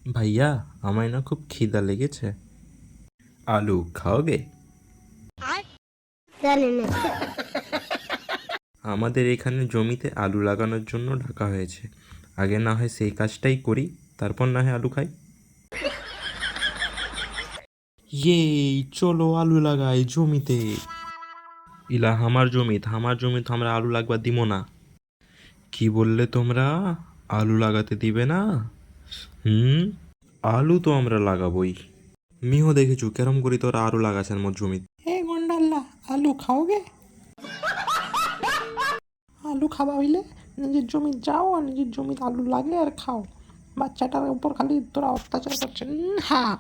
ভাইয়া আমায় না খুব খিদা লেগেছে, আলু খাওয়াবে? জানি না। আমাদের এখানে জমিতে আলু লাগানোর জন্য ডাকা হয়েছে, আগে না হয় সেই কাজটাই করি, তারপর না হয় আলু খাই। ইয়ে, চলো আলু লাগাই জমিতে। ইলা আমার জমি তো আমরা আলু লাগবার দিব না। কি বললে তোমরা? আলু লাগাতে দিবে না? হুম, আলু তো আমরা লাগাবোই। মিও দেখেছু কেরম করি তোরা আলু লাগাছেন মোর জমিতে। হে গন্ডাল্লা, আলু খাওগে? আলু খাওয়া হইলে নিজের জমি যাও আর নিজের জমিতে আলু লাগে আর খাও। বাচ্চাটার উপর খালি তোরা অত্যাচার করছেন। হ্যাঁ,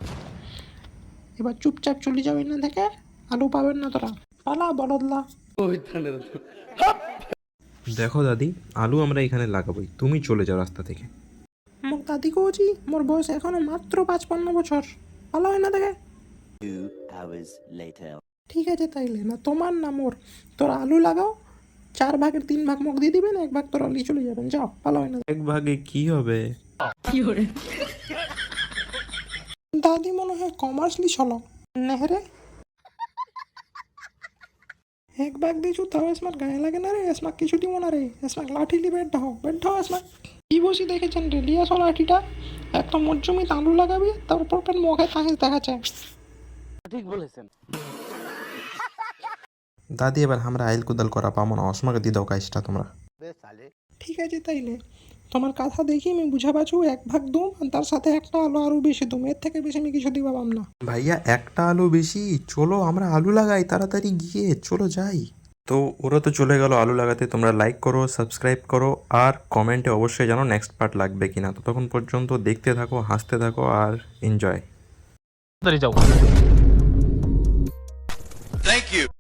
এবার চুপচাপ চলে যাও এখান থেকে, আলু পাবেন না তোরা। পালা বলদলা। দেখো দাদি, আলু আমরা এখানে লাগাবোই, তুমি চলে যাও রাস্তা থেকে। মোর দাদি কৌছি, মোর বয়স এখনো মাত্র 55 বছর। ভালো হয় না দেখে। 2 hours later. ঠিক আছে তাইলে, না তোমার না মোর, তোরা আলু লাগাও, 4 ভাগের 3 ভাগ মুখ দিয়ে দিবেন, 1 ভাগ তোরা নিয়ে চলে যাবেন। যাও, ভালো হয় না। এক ভাগে কি হবে? দাদি মনে হয় কমার্সলি চলো নেহরে। 1 ভাগ দিয়েছু তাও এসমাক গায়ে লাগে না রে, এসমাক কিছু দিব না রে, এসমাক লাঠি লি বেড হও এসমাক। কি বসি দেখেছেন রে, লিয়া সো লাঠিটা, একটা মোর জমিতে আলু লাগাবি, তারপর পেন মুখে তাহিস দেখাচ্ছে। দাদি এবার আমরা আইল কুদাল করা পাবো না, অসমাকে দিয়ে দাও কাজটা তোমরা। ঠিক আছে তাইলে, তোমার কথা দেখি আমি বুঝা পাচ্ছু, 1 ভাগ দুম আর তার সাথে একটা আলু আরও বেশি দুম, এর থেকে বেশি আমি কিছু দিবা পাম না। ভাইয়া একটা আলু বেশি, চলো আমরা আলু লাগাই তাড়াতাড়ি গিয়ে, চলো যাই। তো ওরা তো চলে গেল আলু লাগাতে, তোমরা লাইক করো, সাবস্ক্রাইব করো, আর কমেন্টে অবশ্যই জানো নেক্সট পার্ট লাগবে কিনা। তো তখন পর্যন্ত দেখতে থাকো, হাসতে থাকো আর এনজয়। তাড়াতাড়ি যাও।